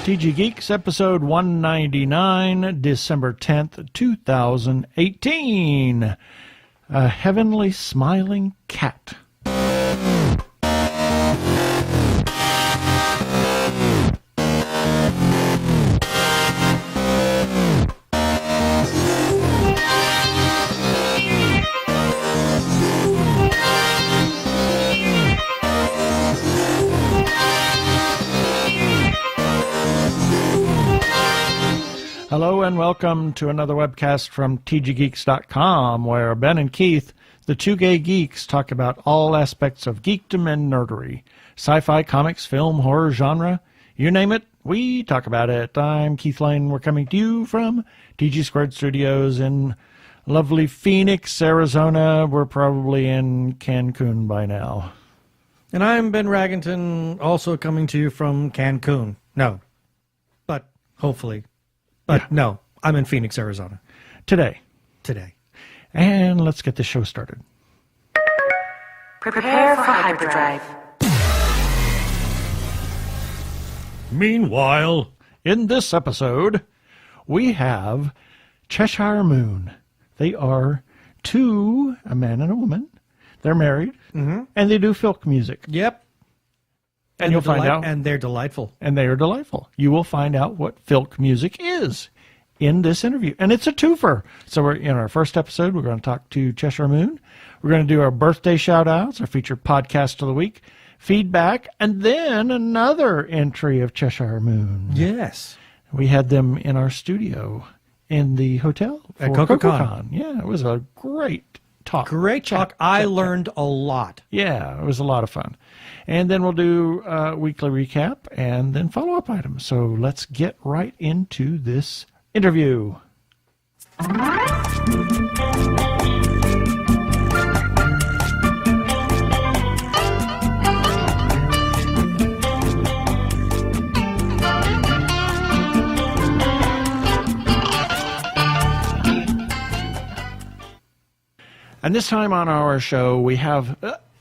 TG Geeks, episode 199, December 10th, 2018. A heavenly smiling cat. Hello and welcome to another webcast from tggeeks.com, where Ben and Keith, the two gay geeks, talk about all aspects of geekdom and nerdery. Sci-fi, comics, film, horror, genre, you name it, we talk about it. I'm Keith Lane. We're coming to you from TG Squared Studios in lovely Phoenix, Arizona. We're probably in Cancun by now. And I'm Ben Raggington, also coming to you from Cancun. No, but hopefully. But no, I'm in Phoenix, Arizona. Today. And let's get the show started. Prepare for hyperdrive. Meanwhile, in this episode, we have Cheshire Moon. They are a man and a woman. They're married, and they do folk music. Yep. And you'll find out. And they're delightful. And they are delightful. You will find out what folk music is in this interview. And it's a twofer. So we're in our first episode, we're going to talk to Cheshire Moon. We're going to do our birthday shout-outs, our featured podcast of the week, feedback, and then another entry of Cheshire Moon. Yes. We had them in our studio in the hotel at CocoCon. Yeah, it was a great talk. Great talk. I learned a lot. Yeah, it was a lot of fun. And then we'll do a weekly recap and then follow-up items. So let's get right into this interview. And this time on our show, we have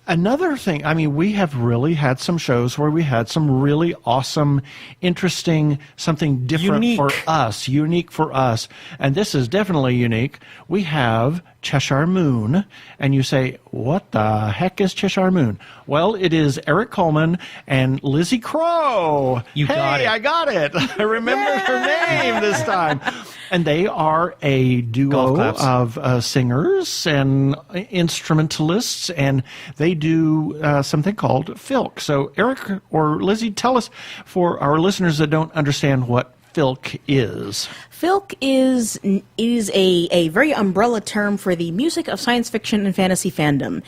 another thing. I mean, we have really had some shows where we had some really awesome, interesting, something different unique for us. And this is definitely unique. We have Cheshire Moon. And you say, what the heck is Cheshire Moon? Well, it is Eric Coleman and Lizzie Crow. Got it. I got it. I remembered her name this time. And they are a duo of singers and instrumentalists, and they do something called filk. So Eric or Lizzie, tell us, for our listeners that don't understand what filk is. Filk is a very umbrella term for the music of science fiction and fantasy fandom.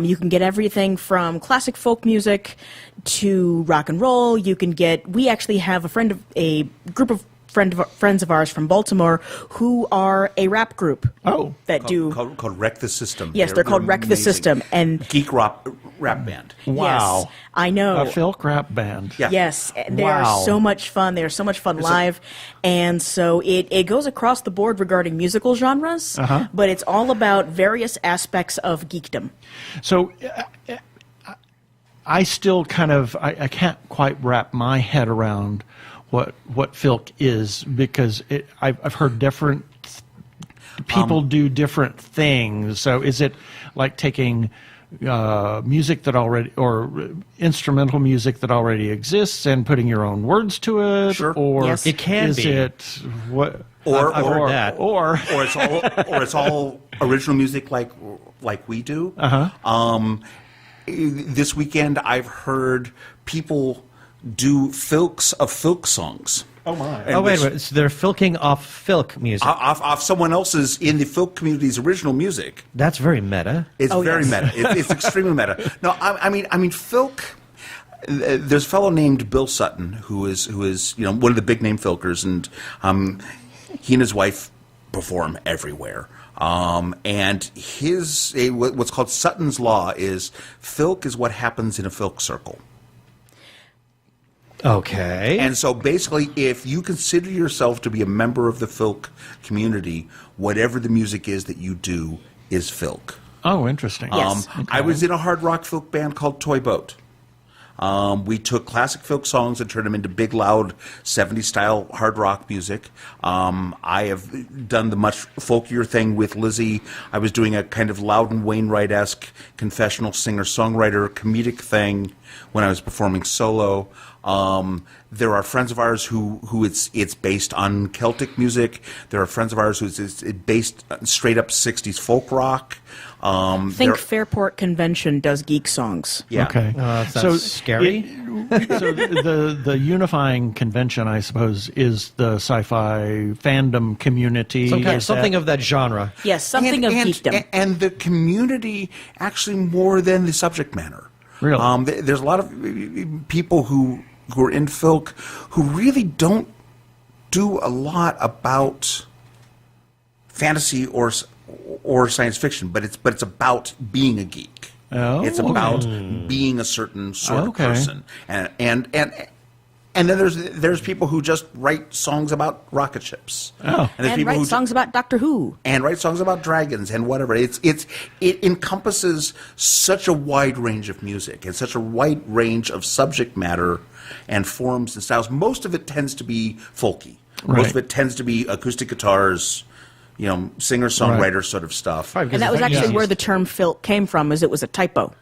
You can get everything from classic folk music to rock and roll. We actually have a group of friends of ours from Baltimore who are a rap group. Oh, called Wreck the System. Yes, they're called Wreck the System, and geek rap band. Wow, yes, I know, a filk rap band. Yeah. Yes, they are so much fun. They are so much fun live, and so it goes across the board regarding musical genres, but it's all about various aspects of geekdom. So. I still I can't quite wrap my head around what filk is, because I've heard different people do different things. So is it like taking music that already, or instrumental music that already exists, and putting your own words to it? Sure. Or yes. It can is be. it what? I've heard that. Or it's all original music like we do. This weekend, I've heard people do filks of filk songs. Oh my! And wait a minute. So they're filking off filk music. off someone else's, in the filk community's original music. That's very meta. It's very meta. It's extremely meta. No, I mean filk. There's a fellow named Bill Sutton who is one of the big name filkers, and he and his wife perform everywhere. And what's called Sutton's Law is filk is what happens in a filk circle. Okay. And so basically, if you consider yourself to be a member of the filk community, whatever the music is that you do is filk. Oh, interesting. Yes. I was in a hard rock folk band called Toy Boat. We took classic folk songs and turned them into big, loud 70s style hard rock music. I have done the much folkier thing with Lizzie. I was doing a kind of Loudon Wainwright-esque confessional singer-songwriter comedic thing when I was performing solo. There are friends of ours who it's based on Celtic music. There are friends of ours who it's based straight up 60s folk rock. Think Fairport Convention does geek songs. Yeah. Okay. That's scary. So the unifying convention, I suppose, is the sci-fi fandom community. Something of that genre. Yes, something of geekdom. And the community actually more than the subject matter. Really? There's a lot of people who are in folk who really don't do a lot about fantasy or science fiction, but it's about being a geek. Oh, it's about being a certain sort of person, and then there's people who just write songs about rocket ships. Oh. And there's And people write who songs about Doctor Who. and write songs about dragons and whatever. It encompasses such a wide range of music and such a wide range of subject matter and forms and styles. Most of it tends to be folky. Right. Most of it tends to be acoustic guitars, singer-songwriter sort of stuff. And that was actually where the term filk came from, is it was a typo.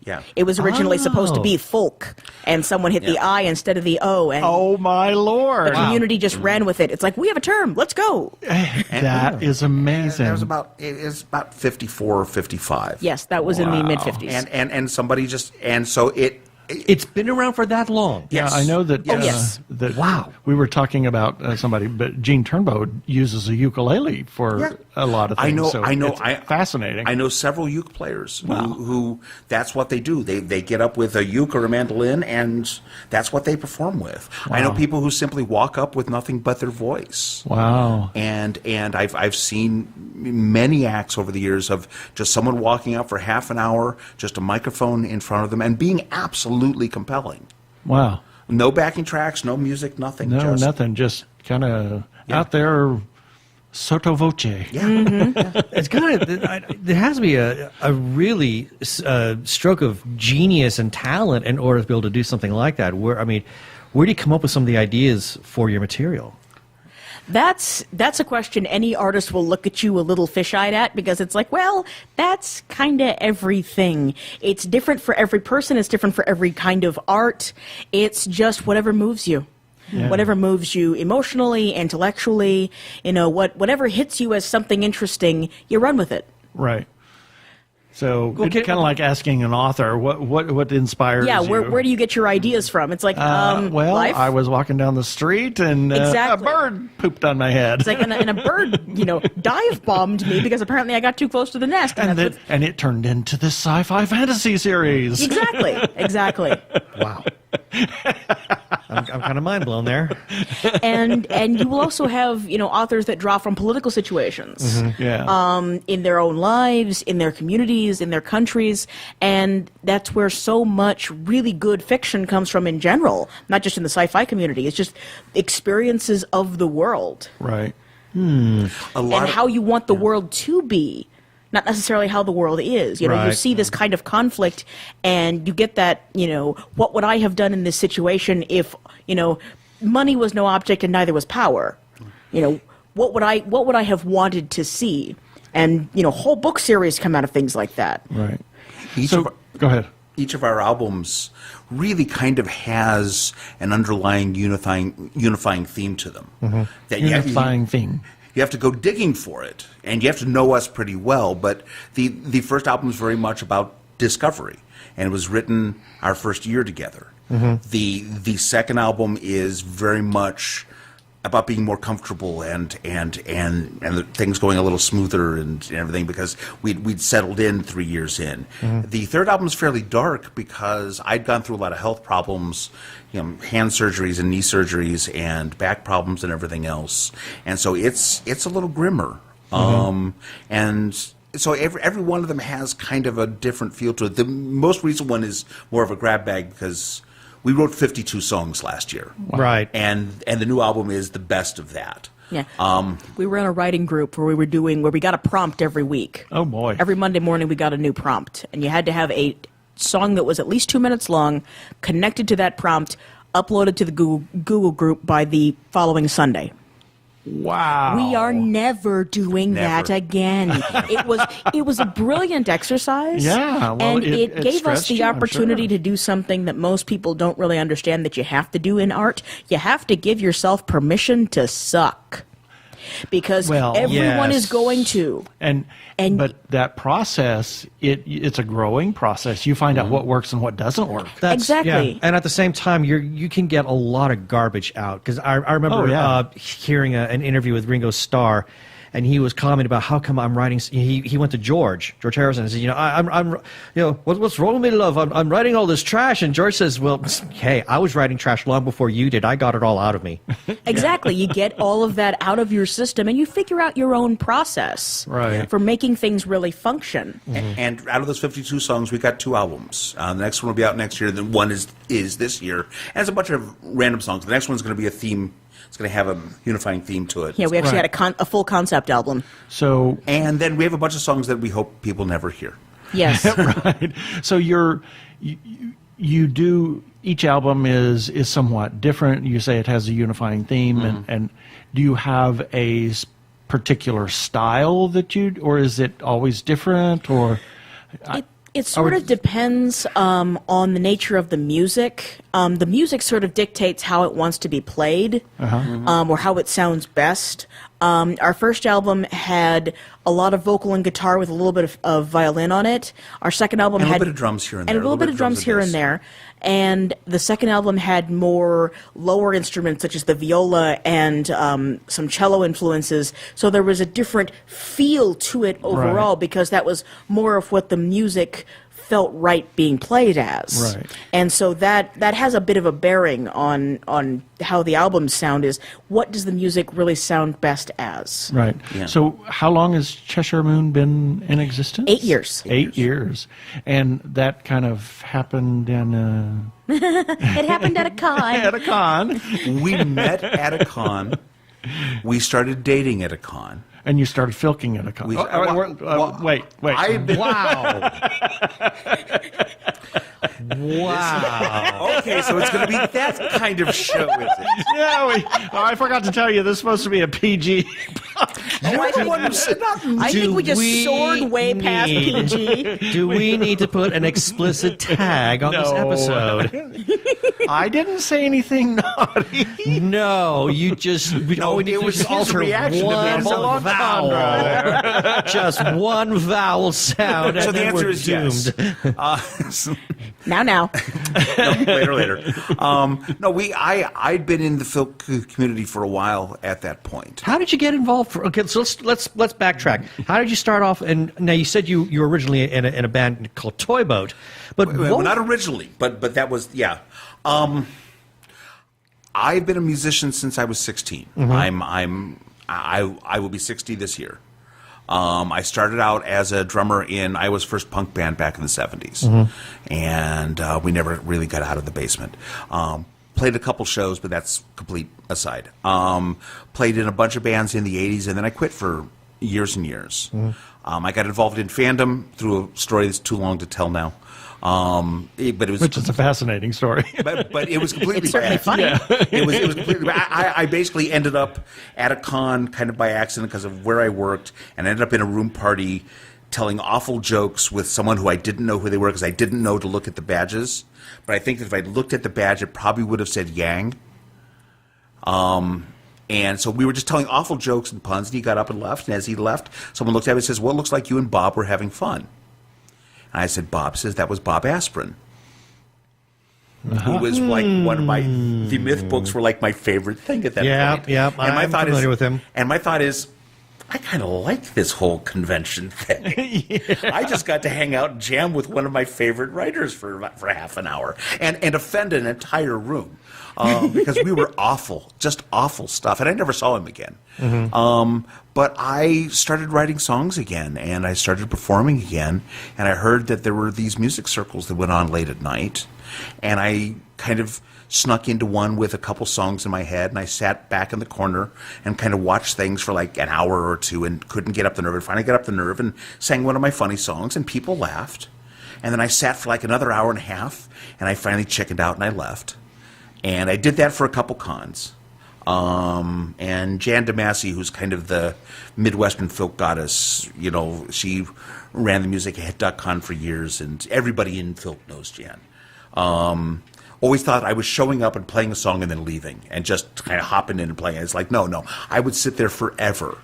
Yeah. It was originally supposed to be folk, and someone hit the I instead of the O, and Oh my Lord! the community just ran with it. It's like, we have a term, let's go. That is amazing. It was about 54 or 55. Yes, that was in the mid-50s. And somebody so It's been around for that long. Yeah, I know that. yes. That Wow. We were talking about somebody, but Gene Turnbow uses a ukulele for a lot of things. I know. It's fascinating. I know several uke players who that's what they do. They get up with a uke or a mandolin, and that's what they perform with. I know people who simply walk up with nothing but their voice. Wow. And I've seen many acts over the years of just someone walking up for half an hour, just a microphone in front of them, and being absolutely compelling. Wow. No backing tracks, no music, nothing. No, just, nothing. Just kind of out there, sotto voce. Yeah. It's kind of there has to be a really stroke of genius and talent in order to be able to do something like that. Where do you come up with some of the ideas for your material? That's a question any artist will look at you a little fish-eyed at, because it's like, well, that's kind of everything. It's different for every person. It's different for every kind of art. It's just whatever moves you. Yeah. Whatever moves you emotionally, intellectually, whatever hits you as something interesting, you run with it. Right. So it's kind of like asking an author what inspires you. Yeah, where do you get your ideas from? It's like, well, life. I was walking down the street and Exactly. a bird pooped on my head. It's like, and a bird, dive bombed me because apparently I got too close to the nest. and it turned into this sci-fi fantasy series. Exactly. Wow. I'm kind of mind blown there. And you will also have authors that draw from political situations, Yeah. in their own lives, in their communities, in their countries, and that's where so much really good fiction comes from in general, not just in the sci-fi community. It's just experiences of the world Right. and how you want the world to be. Not necessarily how the world is. You Right. see this kind of conflict, and you get that, what would I have done in this situation if, money was no object and neither was power? What would I have wanted to see? And, whole book series come out of things like that. Right. Go ahead. Each of our albums really kind of has an underlying unifying theme to them. That Unifying thing. you have to go digging for it, and you have to know us pretty well. But the first album is very much about discovery, and it was written our first year together. The second album is very much about being more comfortable and the things going a little smoother and everything because we'd settled in 3 years in. The third album is fairly dark because I'd gone through a lot of health problems, hand surgeries and knee surgeries and back problems and everything else, and so it's a little grimmer. And so every one of them has kind of a different feel to it. The most recent one is more of a grab bag because we wrote 52 songs last year. Right. And the new album is the best of that. Yeah. We were in a writing group where we got a prompt every week. Oh boy. Every Monday morning we got a new prompt, and you had to have a song that was at least 2 minutes long, connected to that prompt, uploaded to the Google group by the following Sunday. Wow. We are never doing that again. It was a brilliant exercise. Yeah, well, and it gave us stretched the you, I'm opportunity sure. to do something that most people don't really understand that you have to do in art. You have to give yourself permission to suck. Because Well, everyone yes. is going to. But that process, it's a growing process. You find out what works and what doesn't work. Exactly. Yeah. And at the same time, you can get a lot of garbage out. Because I remember Oh, yeah. hearing an interview with Ringo Starr, and he was commenting about how come I'm writing. He went to George Harrison, and said, I'm what's wrong with me, love? I'm writing all this trash. And George says, well, hey, I was writing trash long before you did. I got it all out of me. Exactly. You get all of that out of your system, and you figure out your own process Right. for making things really function. And out of those 52 songs, we got 2 albums. The next one will be out next year. Then one is this year. And it's a bunch of random songs. The next one's going to be a theme. It's going to have a unifying theme to it. Yeah, we actually Right. had a full concept album. So, And then we have a bunch of songs that we hope people never hear. Yes. right. So you do, each album is somewhat different. You say it has a unifying theme, and do you have a particular style or is it always different, or? It sort of depends on the nature of the music. The music sort of dictates how it wants to be played, or how it sounds best. Our first album had a lot of vocal and guitar with a little bit of violin on it. Our second album And a had little bit of drums here and and there. a little bit of drums here and there. And the second album had more lower instruments, such as the viola and some cello influences. So there was a different feel to it overall, Right. because that was more of what the music felt right being played as. Right. And so that has a bit of a bearing on how the albums sound. Is what does the music really sound best as? Right. Yeah. So how long has Cheshire Moon been in existence? 8 years. 8 years. And that kind of happened in It happened at a con. at a con. We met at a con. We started dating at a con. And you started filking at a con. We- Wait. I've been- Wow. Wow. Okay, so it's going to be that kind of show, is it? Yeah, I forgot to tell you, this is supposed to be a PG. You're the one who said not me. I think we just we soared way past need- PG. Do we need to put an explicit tag on this No. episode? I didn't say anything naughty. No, you just No, we need it to was just his alter reaction to one being so vowel. Just one vowel sound, So and the then answer we're is doomed. yes. Now. Later. No, I'd been in the folk community for a while at that point. How did you get involved? Okay, so let's backtrack. How did you start off? And now you said you were originally in a band called Toy Boat, but Well, what, not originally, but that was I've been a musician since I was 16. I will be 60 this year. I started out as a drummer in Iowa's first punk band back in the 70s, and we never really got out of the basement. Played a couple shows, but that's complete aside. Played in a bunch of bands in the 80s, and then I quit for years and years. I got involved in fandom through a story that's too long to tell now. But it was Which is a fascinating story. but it was completely It's certainly bad. funny. It was completely bad. I basically ended up at a con kind of by accident because of where I worked, and ended up in a room party telling awful jokes with someone who I didn't know who they were because I didn't know to look at the badges. But I think that if I looked at the badge, it probably would have said Yang. And so we were just telling awful jokes and puns, and he got up and left. And as he left, someone looked at me and says, "Well, it looks like you and Bob were having fun." And I said, "Bob?" Says, "That was Bob Aspirin." Who was like one of the myth books were like my favorite thing at that point. Yeah, And my I'm thought familiar is, with him. And my thought is, I kind of like this whole convention thing. I just got to hang out and jam with one of my favorite writers for half an hour and offend an entire room because we were awful, just awful stuff. And I never saw him again. But I started writing songs again, and I started performing again, and I heard that there were these music circles that went on late at night, and I kind of snuck into one with a couple songs in my head, and I sat back in the corner and kind of watched things for like an hour or two and couldn't get up the nerve, and finally got up the nerve and sang one of my funny songs, and people laughed. And then I sat for like another hour and a half, and I finally chickened out and I left. And I did that for a couple cons. And Jan DeMasi, who's kind of the Midwestern folk goddess, she ran the music at .con for years, and everybody in folk knows Jan. Always thought I was showing up and playing a song and then leaving and just kind of hopping in and playing. It's like, no. I would sit there forever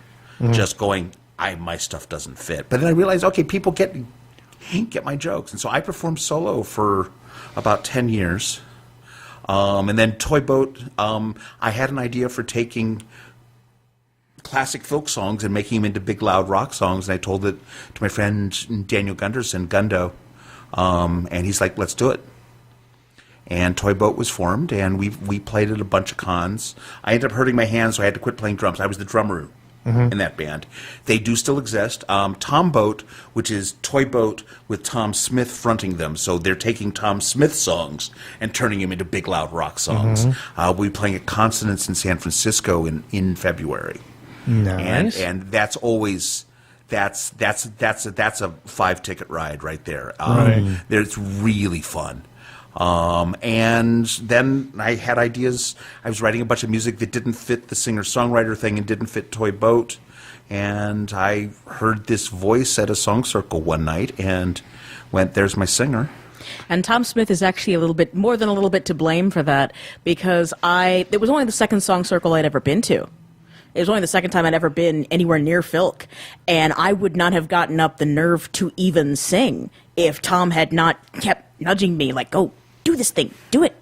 just going, my stuff doesn't fit. But then I realized, okay, people get my jokes. And so I performed solo for about 10 years. And then Toy Boat, I had an idea for taking classic folk songs and making them into big, loud rock songs. And I told it to my friend Daniel Gunderson, Gundo. And he's like, let's do it. And Toy Boat was formed, and we played at a bunch of cons. I ended up hurting my hand, so I had to quit playing drums. I was the drummer in that band. They do still exist. Tom Boat, which is Toy Boat with Tom Smith fronting them. So they're taking Tom Smith songs and turning them into big, loud rock songs. We'll be playing at Consonance in San Francisco in February. Nice. And that's always... That's a 5-ticket ride right there. It's really fun. And then I had ideas. I was writing a bunch of music that didn't fit the singer-songwriter thing and didn't fit Toy Boat. And I heard this voice at a song circle one night and went, there's my singer. And Tom Smith is actually more than a little bit to blame for that, because it was only the second song circle I'd ever been to. It was only the second time I'd ever been anywhere near Filk, and I would not have gotten up the nerve to even sing if Tom had not kept nudging me, like, go, do this thing, do it.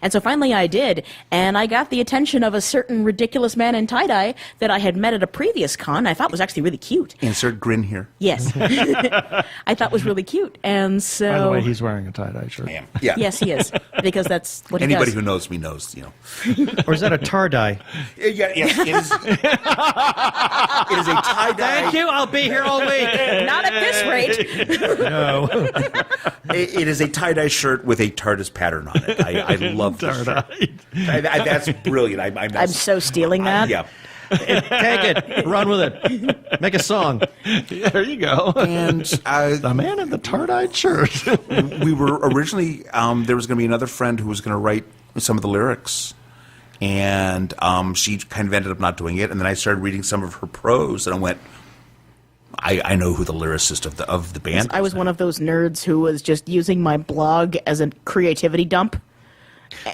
And so finally I did, and I got the attention of a certain ridiculous man in tie-dye that I had met at a previous con. I thought was actually really cute. Insert grin here. Yes. I thought was really cute, and so... By the way, he's wearing a tie-dye shirt. I am. Yeah. Yes, he is, because that's what Anybody he does. who knows me knows, Or is that a tar-dye? Yeah, it is. It is a tie-dye. Thank you. I'll be here all week. Not at this rate. No. It is a tie-dye shirt with a TARDIS pattern on it. I love this shirt. That's brilliant. I'm so stealing that. Yeah. Take it. Run with it. Make a song. Yeah, there you go. And The man in the tar-dyed shirt. we were originally, there was going to be another friend who was going to write some of the lyrics. And she kind of ended up not doing it. And then I started reading some of her prose, and I went, I know who the lyricist of the band is. I was one of those nerds who was just using my blog as a creativity dump.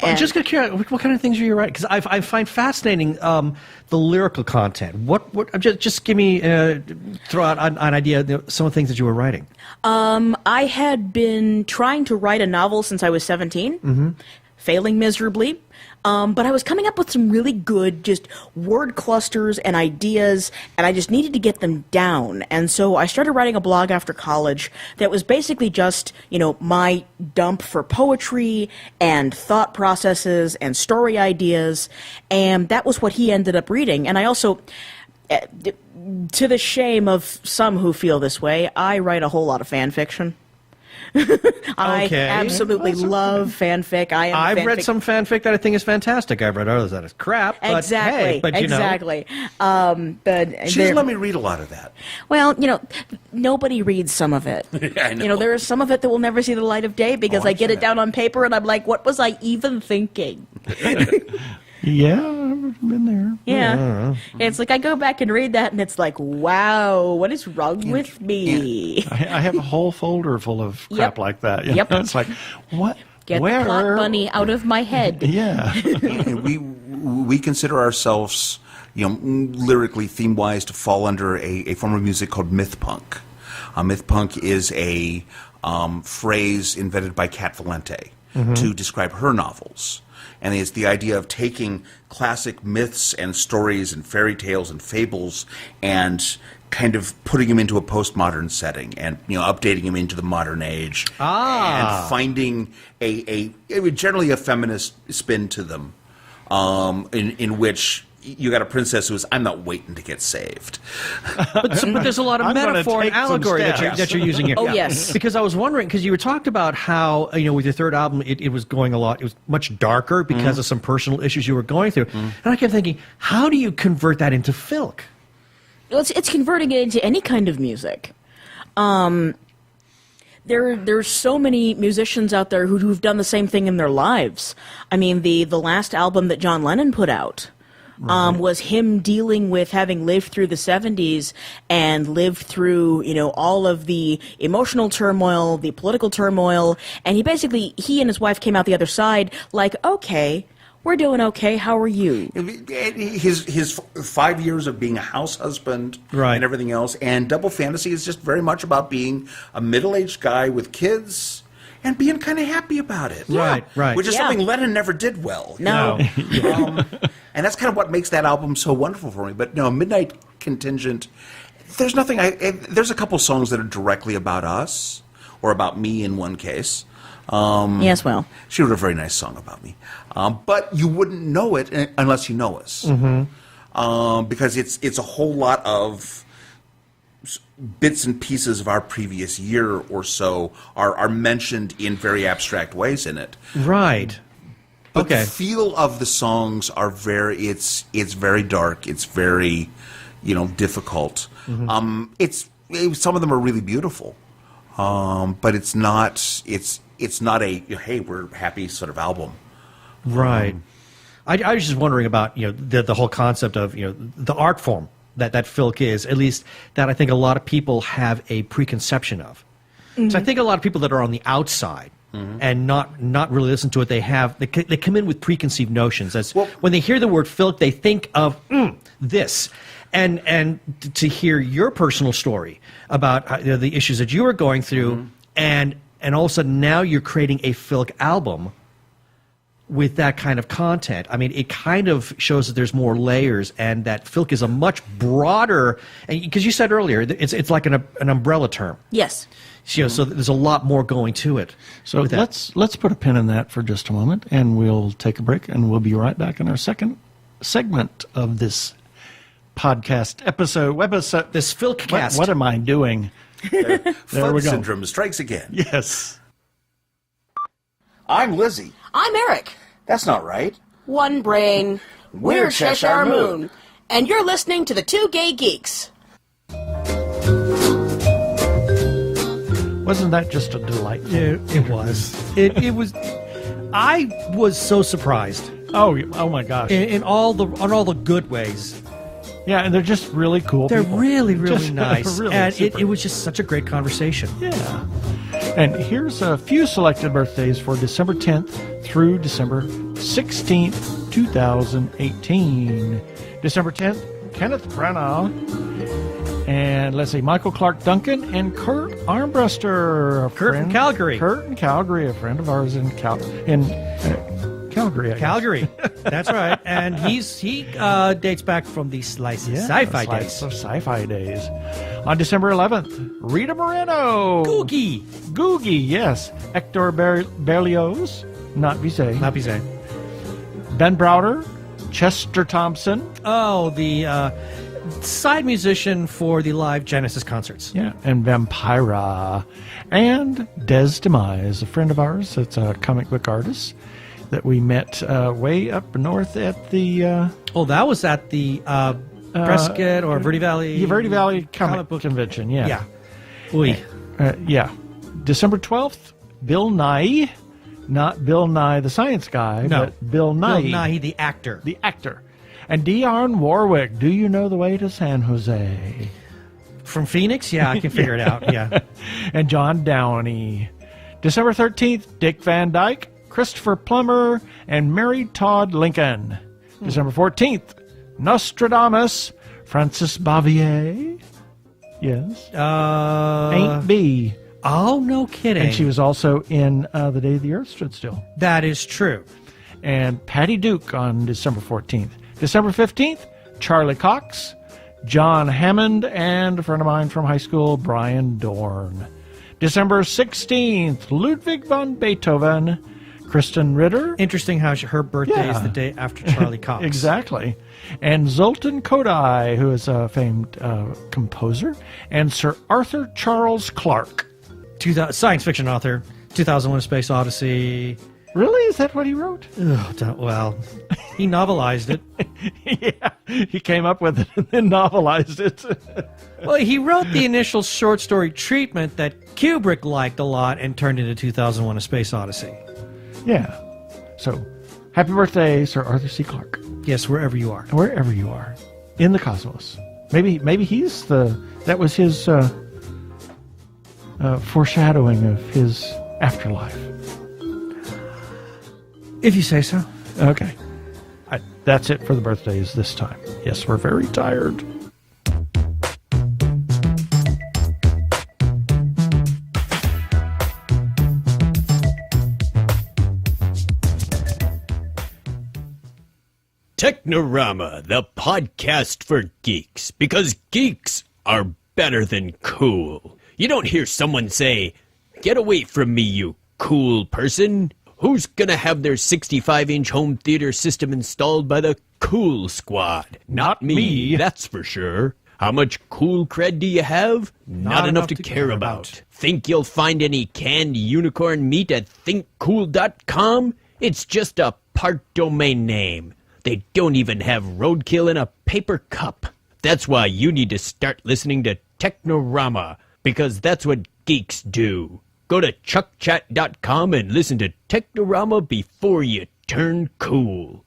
I'm just curious, what kind of things are you writing? Because I find fascinating the lyrical content. What just give me throw out an idea of some of the things that you were writing. I had been trying to write a novel since I was 17, failing miserably. But I was coming up with some really good just word clusters and ideas, and I just needed to get them down. And so I started writing a blog after college that was basically just, my dump for poetry and thought processes and story ideas. And that was what he ended up reading. And I also, to the shame of some who feel this way, I write a whole lot of fan fiction. I absolutely love fanfic. I've read some fanfic that I think is fantastic. I've read others that is crap. But exactly. Hey, but exactly. She doesn't let me read a lot of that. Well, nobody reads some of it. I know. There is some of it that will never see the light of day because I get it down on paper and I'm like, what was I even thinking? Yeah, I've been there. Yeah. It's like I go back and read that and it's like, wow, what is wrong with me? I have a whole folder full of crap Yep. like that. Yep. It's like, what? Get Where? the plot bunny out of my head. Yeah. And we consider ourselves, lyrically, theme-wise, to fall under a form of music called myth punk. Myth punk is a phrase invented by Kat Valente to describe her novels. And it's the idea of taking classic myths and stories and fairy tales and fables and kind of putting them into a postmodern setting and updating them into the modern age and finding generally a feminist spin to them, in which you got a princess who's, I'm not waiting to get saved. But there's a lot of I'm gonna metaphor and take some allegory steps. that you're using here. Oh, yes. Because I was wondering, because you were talking about how, with your third album, it was going a lot, it was much darker because of some personal issues you were going through. And I kept thinking, how do you convert that into filk? Well, it's converting it into any kind of music. There's so many musicians out there who've done the same thing in their lives. I mean, the last album that John Lennon put out was him dealing with having lived through the 70s and lived through, all of the emotional turmoil, the political turmoil, and he and his wife came out the other side like, okay, we're doing okay. How are you? His 5 years of being a house husband and everything else, and Double Fantasy is just very much about being a middle-aged guy with kids and being kind of happy about it. Right. Which is something Lennon never did well. No. And that's kind of what makes that album so wonderful for me. But no, Midnight Contingent, there's nothing. There's a couple songs that are directly about us, or about me in one case. Yes, well. She wrote a very nice song about me. But you wouldn't know it unless you know us. Because it's a whole lot of bits and pieces of our previous year or so are mentioned in very abstract ways in it. Right. But the feel of the songs are it's very dark. It's very, difficult. Some of them are really beautiful. But it's not a hey, we're happy sort of album. Right. I was just wondering about the whole concept of the art form that filk is, at least that I think a lot of people have a preconception of. So I think a lot of people that are on the outside and not really listen to it, they come in with preconceived notions. When they hear the word filk, they think of this. And to hear your personal story about the issues that you were going through, and all of a sudden now you're creating a filk album with that kind of content. I mean, it kind of shows that there's more layers, and that filk is a much broader. Because you said earlier, it's like an umbrella term. Yes. So there's a lot more going to it. So let's put a pin in that for just a moment, and we'll take a break, and we'll be right back in our second segment of this podcast webisode. This filkcast. What am I doing? There we go. Syndrome strikes again. Yes. I'm Lizzie. I'm Eric. That's not right. One brain. We're Cheshire Moon. And you're listening to the Two Gay Geeks. Wasn't that just a delight? It was. It was. I was so surprised. Oh my gosh! In all the good ways. Yeah, and they're just really cool. They're people. really Just nice, really and super. it was just such a great conversation. Yeah. And here's a few selected birthdays for December 10th through December 16th, 2018. December 10th, Kenneth Branagh. And let's see, Michael Clark Duncan and Kurt Armbruster. Kurt from Calgary. Kurt in Calgary, a friend of ours in Calgary. I guess. Calgary, that's right. And he dates back from the sci-fi days. Of sci-fi days. On December 11th, Rita Moreno. Googie, yes. Hector Berlioz, not Bizet. Not Bizet. Ben Browder, Chester Thompson. Oh, the side musician for the live Genesis concerts. Yeah, and Vampira. And Des Demise, a friend of ours that's a comic book artist that we met way up north at the... that was at the Prescott or Verde Valley... Verde Valley Comic Book Convention, yeah. Yeah. December 12th, Bill Nye. Not Bill Nye the Science Guy, but Bill Nye. Bill Nye, the actor. The actor. And Dionne Warwick, Do You Know the Way to San Jose? From Phoenix? Yeah, I can figure it out, yeah. And John Downey. December 13th, Dick Van Dyke, Christopher Plummer, and Mary Todd Lincoln. December 14th, Nostradamus, Francis Bavier. Yes. Ain't B. Oh, no kidding. And she was also in The Day the Earth Stood Still. That is true. And Patty Duke on December 14th. December 15th, Charlie Cox, John Hammond, and a friend of mine from high school, Brian Dorn. December 16th, Ludwig von Beethoven, Kristen Ritter. Interesting how her birthday is the day after Charlie Cox. Exactly. And Zoltan Kodály, who is a famed composer, and Sir Arthur Charles Clarke. Science fiction author, 2001: A Space Odyssey. Really? Is that what he wrote? Well, he novelized it. Yeah, he came up with it and then novelized it. Well, he wrote the initial short story treatment that Kubrick liked a lot and turned into 2001: A Space Odyssey. Yeah. So, happy birthday, Sir Arthur C. Clarke. Yes, wherever you are. Wherever you are in the cosmos. Maybe he's that was his foreshadowing of his afterlife. If you say so. Okay. That's it for the birthdays this time. Yes, we're very tired. Technorama, the podcast for geeks, because geeks are better than cool. You don't hear someone say, "Get away from me, you cool person." Who's gonna have their 65-inch home theater system installed by the Cool Squad? Not me, that's for sure. How much cool cred do you have? Not enough to care about. Think you'll find any canned unicorn meat at thinkcool.com? It's just a part domain name. They don't even have roadkill in a paper cup. That's why you need to start listening to Technorama, because that's what geeks do. Go to chuckchat.com and listen to Technorama before you turn cool.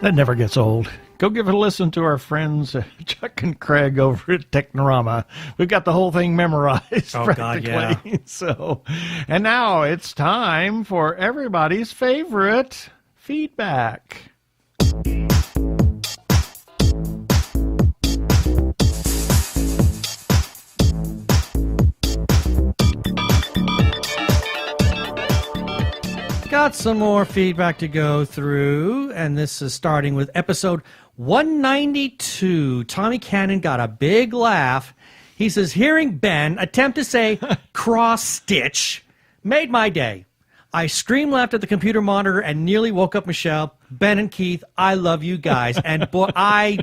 That never gets old. Go give it a listen to our friends Chuck and Craig over at Technorama. We've got the whole thing memorized practically. God, yeah. So, and now it's time for everybody's favorite feedback. Got some more feedback to go through, and this is starting with episode 192. Tommy Cannon got a big laugh. He says, hearing Ben attempt to say cross-stitch made my day. I scream laughed at the computer monitor and nearly woke up Michelle. Ben and Keith, I love you guys. And boy, I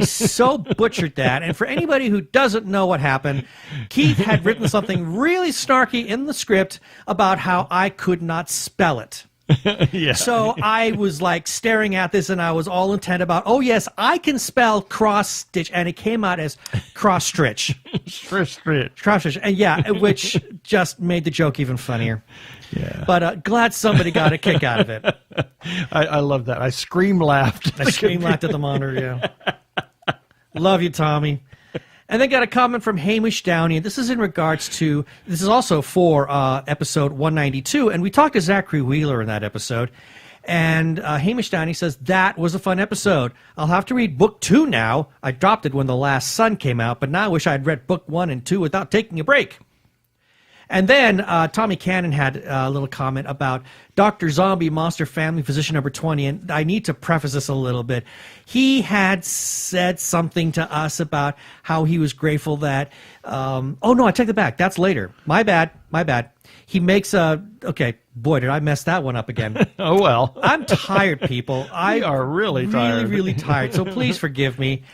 so butchered that. And for anybody who doesn't know what happened, Keith had written something really snarky in the script about how I could not spell it. Yeah. So I was like staring at this and I was all intent about, oh yes, I can spell cross stitch, and it came out as cross stitch. Stitch. Cross stitch. And yeah, which just made the joke even funnier. Yeah. But glad somebody got a kick out of it. I love that. I scream laughed. I scream laughed at the monitor, yeah. Love you, Tommy. And then got a comment from Hamish Downey. This is in regards to, this is also for episode 192, and we talked to Zachary Wheeler in that episode. And Hamish Downey says, that was a fun episode. I'll have to read book 2 now. I dropped it when The Last Sun came out, but now I wish I'd read book 1 and 2 without taking a break. And then Tommy Cannon had a little comment about Dr. Zombie Monster Family Physician number 20, and I need to preface this a little bit. He had said something to us about how he was grateful that, oh no, I take it back. That's later. My bad. He makes okay, boy, did I mess that one up again. Oh, well. I'm tired, people. We are really tired. Really tired, so please forgive me.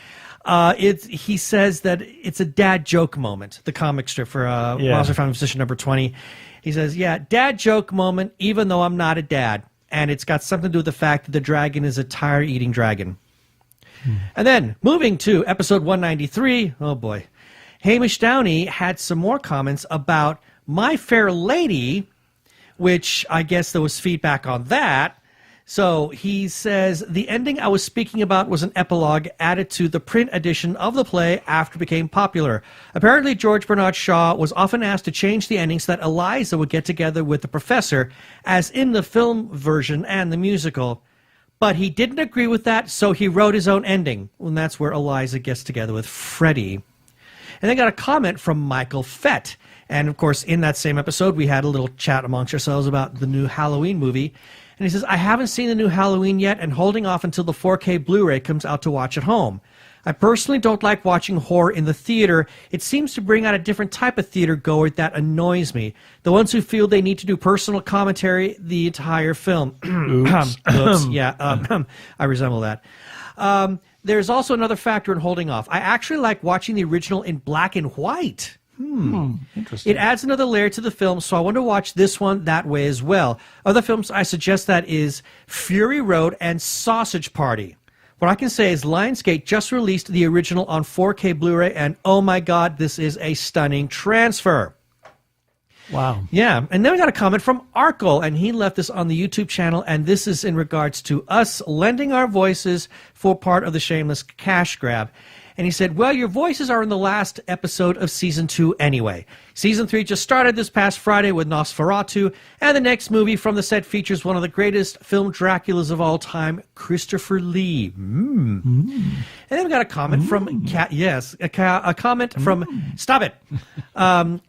He says that it's a dad joke moment, the comic strip for Monster Family Physician number 20. He says, yeah, dad joke moment, even though I'm not a dad. And it's got something to do with the fact that the dragon is a tire-eating dragon. And then, moving to episode 193, oh boy, Hamish Downey had some more comments about My Fair Lady, which I guess there was feedback on that. So he says, the ending I was speaking about was an epilogue added to the print edition of the play after it became popular. Apparently, George Bernard Shaw was often asked to change the ending so that Eliza would get together with the professor, as in the film version and the musical. But he didn't agree with that, so he wrote his own ending. And that's where Eliza gets together with Freddie. And they got a comment from Michael Fett. And, of course, in that same episode, we had a little chat amongst ourselves about the new Halloween movie. And he says, I haven't seen the new Halloween yet and holding off until the 4K Blu-ray comes out to watch at home. I personally don't like watching horror in the theater. It seems to bring out a different type of theater goer that annoys me. The ones who feel they need to do personal commentary the entire film. Oops. Yeah, I resemble that. There's also another factor in holding off. I actually like watching the original in black and white. Interesting. It adds another layer to the film, so I want to watch this one that way as well. Other films I suggest that is Fury Road and Sausage Party. What I can say is Lionsgate just released the original on 4K Blu-ray, and oh my God, this is a stunning transfer. Wow. Yeah, and then we got a comment from Arkle, and he left this on the YouTube channel, and this is in regards to us lending our voices for part of the shameless cash grab. And he said, well, your voices are in the last episode of Season 2 anyway. Season 3 just started this past Friday with Nosferatu, and the next movie from the set features one of the greatest film Draculas of all time, Christopher Lee. And then we got a comment from a comment from stop it.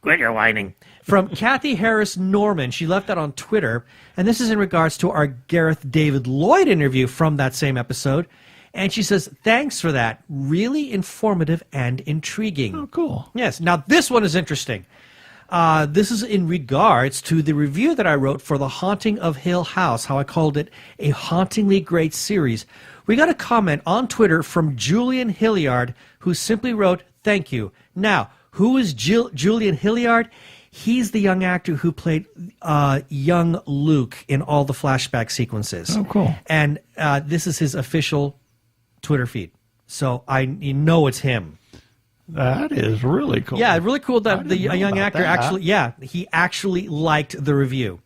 Quit your whining. From Kathy Harris Norman. She left that on Twitter, and this is in regards to our Gareth David Lloyd interview from that same episode. And she says, thanks for that. Really informative and intriguing. Oh, cool. Yes. Now, this one is interesting. This is in regards to the review that I wrote for The Haunting of Hill House, how I called it a hauntingly great series. We got a comment on Twitter from Julian Hilliard, who simply wrote, thank you. Now, who is Julian Hilliard? He's the young actor who played young Luke in all the flashback sequences. Oh, cool. And this is his official Twitter feed. So you know it's him. That is really cool. Yeah, really cool that didn't know a young about actor that. he actually liked the review.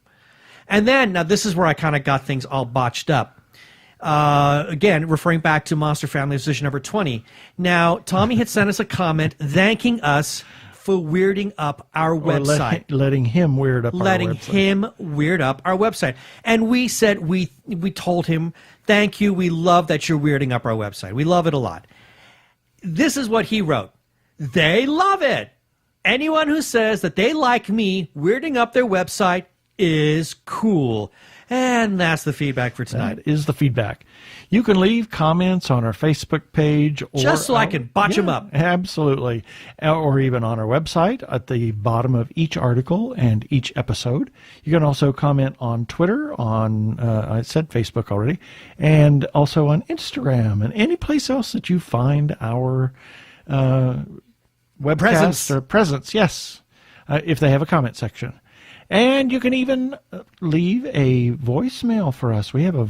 And then, now this is where I kind of got things all botched up. Again, referring back to Monster Family Decision number 20. Now, Tommy had sent us a comment thanking us for weirding up our website. Letting him weird up our website. Letting him weird up our website. And we said, we told him, thank you, we love that you're weirding up our website. We love it a lot. This is what he wrote. They love it. Anyone who says that they like me weirding up their website is cool. And that's the feedback for tonight. That is the feedback. You can leave comments on our Facebook page. Or, just so I can botch them up. Absolutely. Or even on our website at the bottom of each article and each episode. You can also comment on Twitter, on, I said Facebook already, and also on Instagram and any place else that you find our webcast presence, yes, if they have a comment section. And you can even leave a voicemail for us. We have a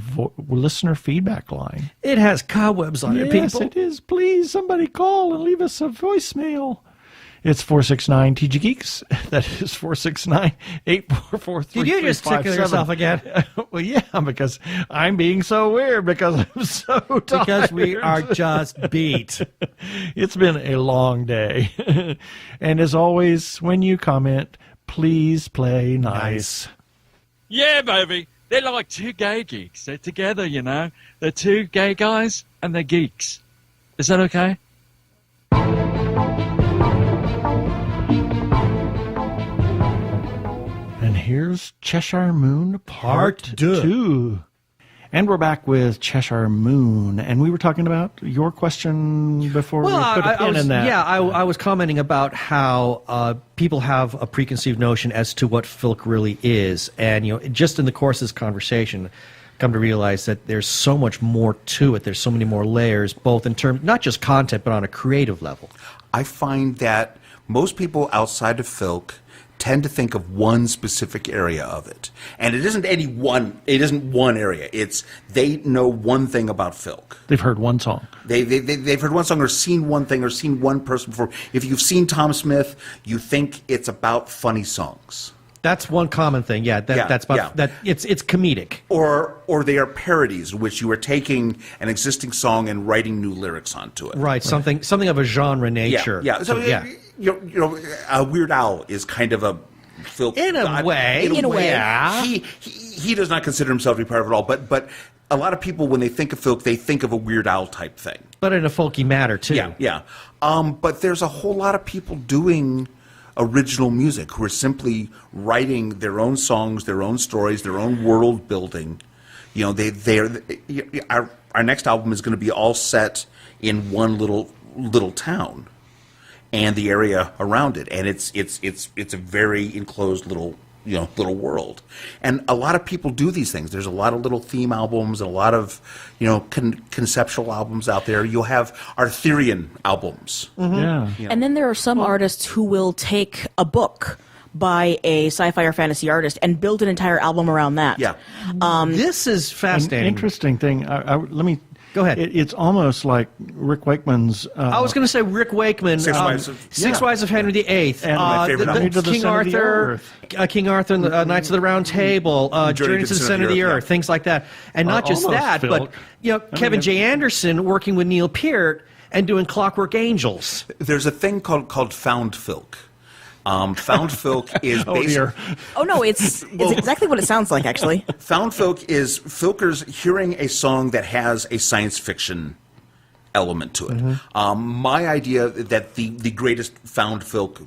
listener feedback line. It has cobwebs on it, people. Yes, it is. Please, somebody call and leave us a voicemail. It's 469-TG-GEEKS. That is 469-844-3357. Did you just tickle yourself again? Well, yeah, because I'm being so weird because I'm so tired. Because we are just beat. It's been a long day. And as always, when you comment, please play nice. Yeah, baby. They're like two gay geeks. They're together, you know. They're two gay guys and they're geeks. Is that okay? And here's Cheshire Moon Part 2. And we're back with Cheshire Moon, and we were talking about your question before we put a pin in that. Yeah, I was commenting about how people have a preconceived notion as to what filk really is, and just in the course of this conversation, come to realize that there's so much more to it. There's so many more layers, both in terms not just content, but on a creative level. I find that most people outside of filk tend to think of one specific area of it, and it isn't one area. It's they know one thing about filk. They've heard one song. They've heard one song or seen one thing or seen one person before. If you've seen Tom Smith, you think it's about funny songs. That's one common thing. Yeah, that's about that. It's comedic. Or they are parodies, in which you are taking an existing song and writing new lyrics onto it. Right. Something of a genre nature. Yeah. So Weird Al is kind of a filk in a god. way. In a way. Yeah. He does not consider himself to be part of it all, but a lot of people, when they think of filk, they think of a Weird Al type thing. But in a folky manner too. Yeah. But there's a whole lot of people doing original music who are simply writing their own songs, their own stories, their own world building. Our next album is going to be all set in one little town and the area around it, and it's a very enclosed little little world. And a lot of people do these things. There's a lot of little theme albums and a lot of conceptual albums out there. You'll have Arthurian albums. Yeah. And then there are some artists who will take a book by a sci-fi or fantasy artist and build an entire album around that. Yeah. This is An fascinating. interesting thing. Let me Go ahead. It's almost like Rick Wakeman's. I was going to say Rick Wakeman, Six Wives of Henry VIII, And my favorite Journey to the King Center of the Arthur, Earth. King Arthur and the Knights of the Round Table, Journey to the Center of the Earth, things like that. And not just Almost, that, Phil. but Kevin J. Anderson working with Neil Peart and doing Clockwork Angels. There's a thing called found filk. Found filk is Oh dear. Oh no, it's exactly what it sounds like actually. Found filk is filkers hearing a song that has a science fiction element to it. My idea that the greatest found filk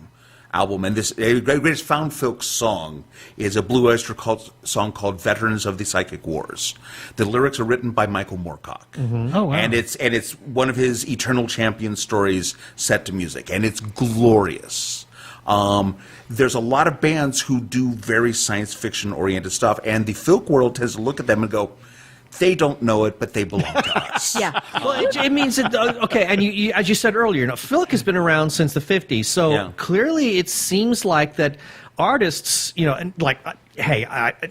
album and this greatest found filk song is a Blue Oyster song called "Veterans of the Psychic Wars." The lyrics are written by Michael Moorcock, Oh wow. and it's one of his Eternal Champion stories set to music, and it's glorious. There's a lot of bands who do very science fiction oriented stuff, and the filk world tends to look at them and go, they don't know it, but they belong to us. Yeah. Well, it means that, okay, and you, as you said earlier, filk has been around since the 50s, so clearly it seems like that artists, and like, hey,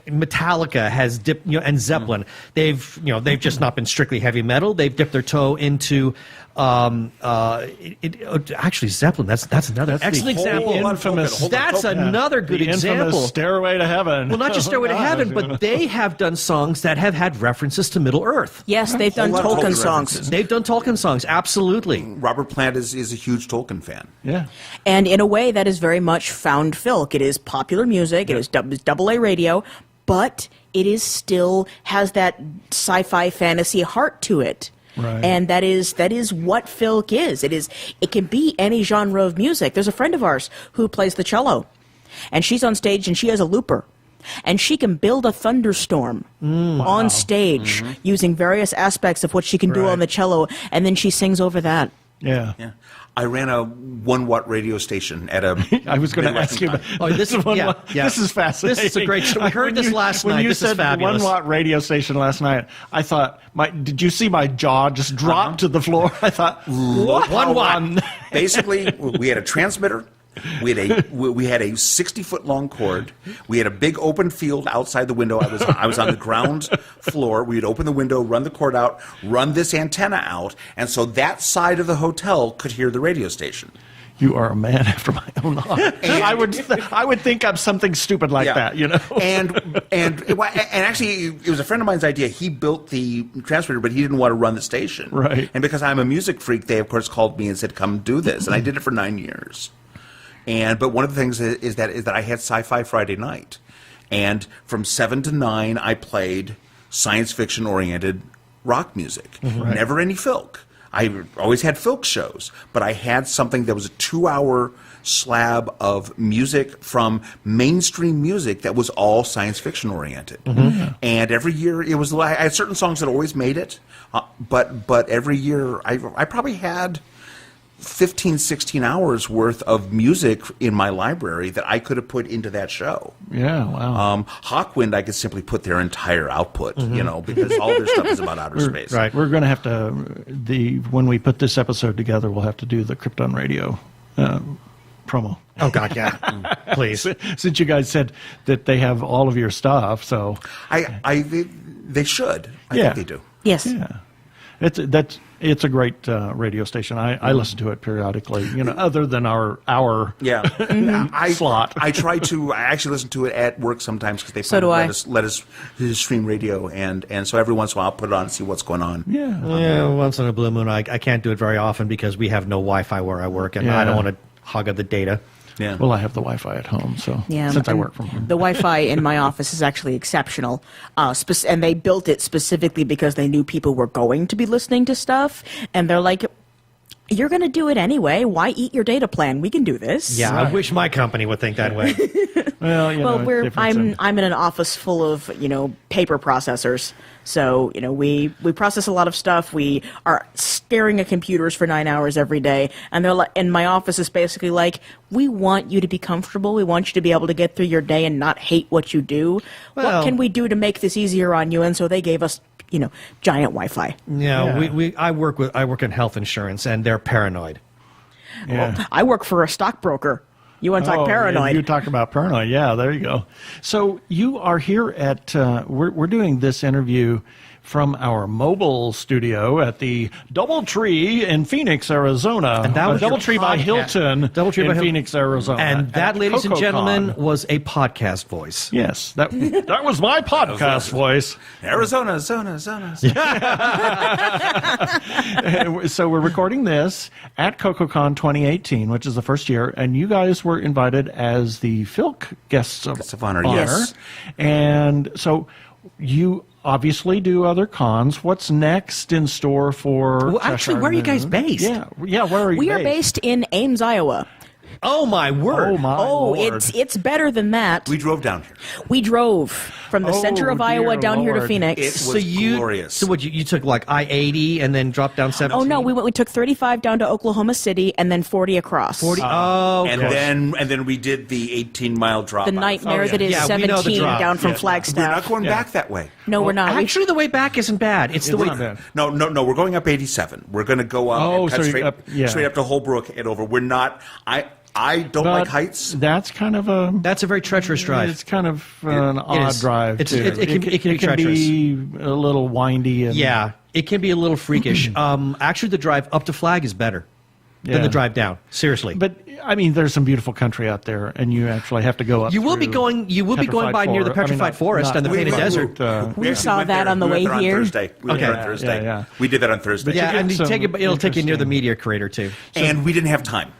Metallica has dipped, and Zeppelin, they've just not been strictly heavy metal. They've dipped their toe into, actually Zeppelin. That's another excellent example. Infamous. That's another good the example. Infamous Stairway to Heaven. Well, not just Stairway to Heaven, but they have done songs that have had references to Middle Earth. Yes, they've done lot of Tolkien Tolkien songs. references. They've done Tolkien songs, absolutely. Robert Plant is a huge Tolkien fan. Yeah. And in a way, that is very much found filk. It is popular music. It is double A radio, but it is still has that sci-fi fantasy heart to it. Right. And that is what filk is. It can be any genre of music. There's a friend of ours who plays the cello, and she's on stage and she has a looper. And she can build a thunderstorm on stage using various aspects of what she can do Right. on the cello, and then she sings over that. Yeah. Yeah. I ran a 1-watt radio station at a. I was going to ask you. Oh, this is one yeah, watt. yeah. This is fascinating. This is a great story. We heard this last night. When you This is said fabulous. 1-watt radio station last night, I thought, did you see my jaw just drop to the floor? I thought, what? 1 watt. Basically, we had a transmitter. We had a 60-foot long cord. We had a big open field outside the window. I was on the ground floor. We'd open the window, run the cord out, run this antenna out, and so that side of the hotel could hear the radio station. You are a man after my own heart. I would think I'm something stupid like that, And actually, it was a friend of mine's idea. He built the transmitter, but he didn't want to run the station. Right. And because I'm a music freak, they of course called me and said, "Come do this," and I did it for 9 years. But one of the things is that I had Sci-Fi Friday night, and from 7 to 9 I played science fiction oriented rock music. Never any filk. I always had filk shows, but I had something that was a 2-hour slab of music from mainstream music that was all science fiction oriented. And every year I had certain songs that always made it, but every year I probably had 15, 16 hours worth of music in my library that I could have put into that show. Yeah, wow. Hawkwind, I could simply put their entire output, because all their stuff is about outer space. Right. We're going to have to, when we put this episode together, we'll have to do the Krypton Radio promo. Oh, God, yeah. Please. Since you guys said that they have all of your stuff, so. They should. I think they do. Yes. Yeah. It's a great radio station. I listen to it periodically, other than our slot. I actually listen to it at work sometimes because they So do I. let us stream radio, and so every once in a while I'll put it on and see what's going on. Yeah, once in a blue moon. I can't do it very often because we have no Wi-Fi where I work, and I don't want to hog up the data. Yeah. Well, I have the Wi-Fi at home, so since I work from home. The Wi-Fi in my office is actually exceptional, and they built it specifically because they knew people were going to be listening to stuff, and they're like, You're going to do it anyway. Why eat your data plan? We can do this. Yeah, I wish my company would think that way. Well, I'm in an office full of paper processors. So we process a lot of stuff. We are staring at computers for 9 hours every day, and they're like, and my office is basically like, we want you to be comfortable. We want you to be able to get through your day and not hate what you do. Well, what can we do to make this easier on you? And so they gave us giant Wi-Fi. Yeah, I work in health insurance, and they're paranoid. Yeah. Well, I work for a stockbroker. You want to talk paranoid? You talk about paranoid. Yeah, there you go. So you are here at, we're doing this interview from our mobile studio at the Doubletree in Phoenix, Arizona. And that was your Doubletree by podcast. Hilton Doubletree in by Hilton. Phoenix, Arizona. And that, at ladies and CocoCon. gentlemen, was a podcast voice. Yes, that was my podcast voice. Arizona. So we're recording this at CocoCon 2018, which is the first year, and you guys were invited as the Filk guests of honor, yes. And so you obviously do other cons. What's next in store for Well, actually, Cheshire where are you guys Moon? based? Yeah, where are you We are based in Ames, Iowa. Oh my word! Oh my Lord. It's better than that. We drove down here. We drove from the Oh, center of Iowa dear down here to Lord. Phoenix. It was glorious. So what you took like I-80 and then dropped down 17? Oh no, we took 35 down to Oklahoma City and then 40 across. 40. Oh, And then we did the 18-mile drop. The out. nightmare that is Yeah, we know the 17 drop. down from Yeah. We're Flagstaff. not going back that way. No, we're not. Actually, the way back isn't bad. It's the way. not bad. No, we're going up 87. We're going to go up Oh, and cut so straight you're up to Holbrook and over. We're not. I don't But like heights. That's kind of a. That's a very treacherous drive. It's kind of an odd is. drive. It's- too. it can be treacherous. be a little windy. And, Yeah, it can be a little freakish. Actually, the drive up to Flag is better than Yeah. the drive down. Seriously. But I mean, there's some beautiful country out there, and you actually have to go up. You will be through going- you will be going by near the petrified forest and the We- painted we- desert. We actually saw went that there. on the We went way there on here. Thursday. We went there on Okay. Thursday. Yeah. We did that on Thursday. you yeah, get and some it'll take you near the interesting- meteor crater too. And we didn't have time.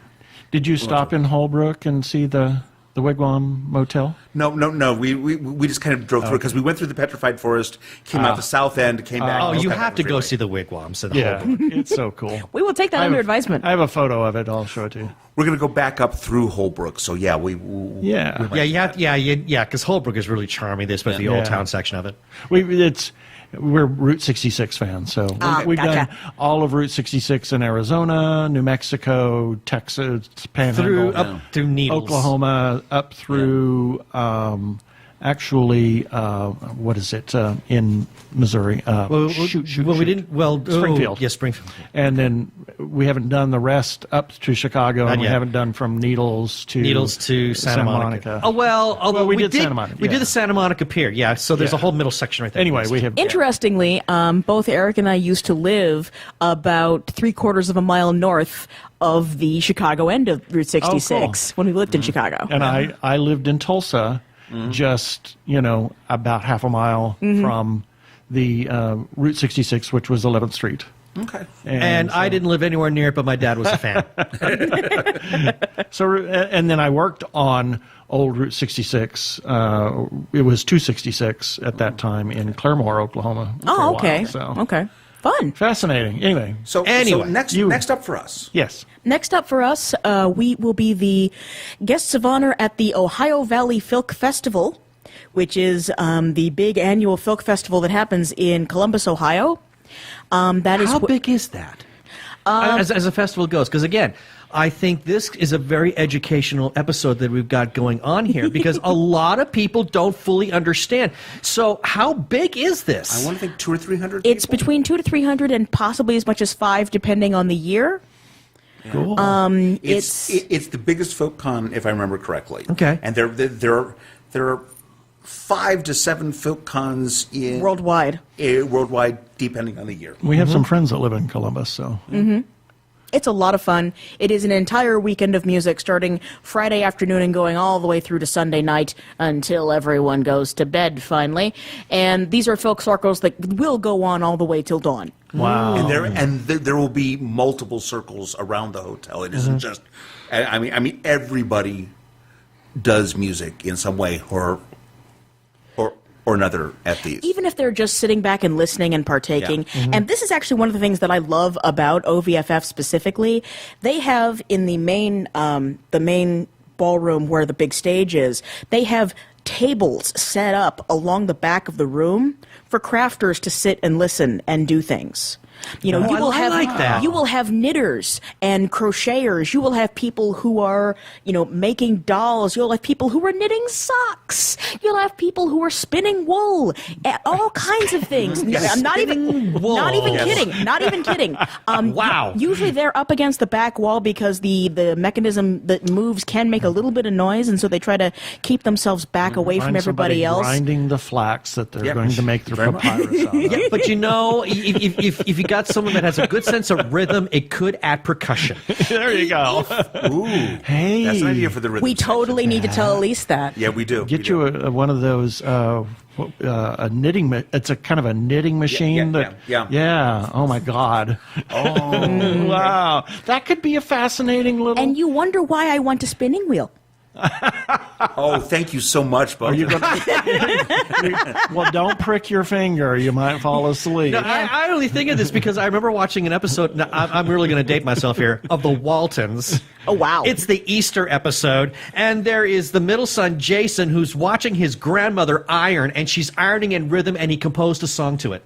Did you stop in Holbrook and see the Wigwam Motel? No. We just kind of drove through because we went through the petrified forest, came out the south end, came back. Oh, just you got back have on to the go freeway. see the wigwams. And Yeah, Holbrook. it's so cool. We will take that under advisement. I have a photo of it. I'll show it to you. We're going to go back up through Holbrook. So yeah, Yeah, Yeah, because Holbrook is really charming. This was the old Yeah. town section of it. We're Route 66 fans, so we've gotcha. done all of Route 66 in Arizona, New Mexico, Texas, Panhandle, Through up through Needles, Oklahoma, up through what is it in Missouri? Well, we didn't. Well, Springfield. Yes, Springfield. And then we haven't done the rest up to Chicago, Not and we yet. haven't done from Needles to Santa Monica. Oh well, although we we did Santa Monica, We yeah. did the Santa Monica Pier. Yeah, so there's Yeah. a whole middle section right there. Anyway, we have Interestingly, both Eric and I used to live about 3/4 of a mile north of the Chicago end of Route 66 when we lived in Chicago. And I lived in Tulsa, just, about half a mile from the Route 66, which was 11th Street. Okay. And I didn't live anywhere near it, but my dad was a fan. So, and then I worked on old Route 66. It was 266 at that time in Claremore, Oklahoma. for a Oh, while, okay. so Okay. Fun. fascinating. Anyway, So Anyway, next up for us. yes. Next up for us, we will be the guests of honor at the Ohio Valley Filk Festival, which is the big annual Filk Festival that happens in Columbus, Ohio. That is How big is that? As a festival goes, because again, I think this is a very educational episode that we've got going on here because a lot of people don't fully understand. So, how big is this? I want to think 200 or 300. It's between 200 to 300 and possibly as much as 5 depending on the year. Cool. It's the biggest folk con, if I remember correctly. Okay. And there are 5 to 7 folk cons in Worldwide. worldwide, depending on the year. We have some friends that live in Columbus, so It's a lot of fun. It is an entire weekend of music starting Friday afternoon and going all the way through to Sunday night until everyone goes to bed finally. And these are folk circles that will go on all the way till dawn. wow. And there will be multiple circles around the hotel. It isn't just. I mean, everybody does music in some way or or another at these. Even if they're just sitting back and listening and partaking. And this is actually one of the things that I love about OVFF specifically. They have in the main ballroom where the big stage is, they have tables set up along the back of the room for crafters to sit and listen and do things. You know, I like that. You will have knitters and crocheters. You will have people who are, making dolls. You'll have people who are knitting socks. You'll have people who are spinning wool. All kinds of things. I'm not even kidding. Wow. Usually they're up against the back wall because the mechanism that moves can make a little bit of noise, and so they try to keep themselves back away from everybody else. Grinding the flax that they're going to make their Very much. papyrus out of. Yeah, but if you got someone that has a good sense of rhythm, it could add percussion. There you go. Ooh, Hey. that's an idea for the rhythm We section. totally need to tell Elise that. Yeah, we do. Get you one of those a knitting. It's a kind of a knitting machine. yeah. Oh my God. Oh, Wow. That could be a fascinating little. And you wonder why I want a spinning wheel. oh, thank you so much, Bo. Are you well, don't prick your finger. You might fall asleep. No, I only think of this because I remember watching an episode. Now, I'm really going to date myself here of the Waltons. Oh, wow. It's the Easter episode, and there is the middle son, Jason, who's watching his grandmother iron, and she's ironing in rhythm, and he composed a song to it.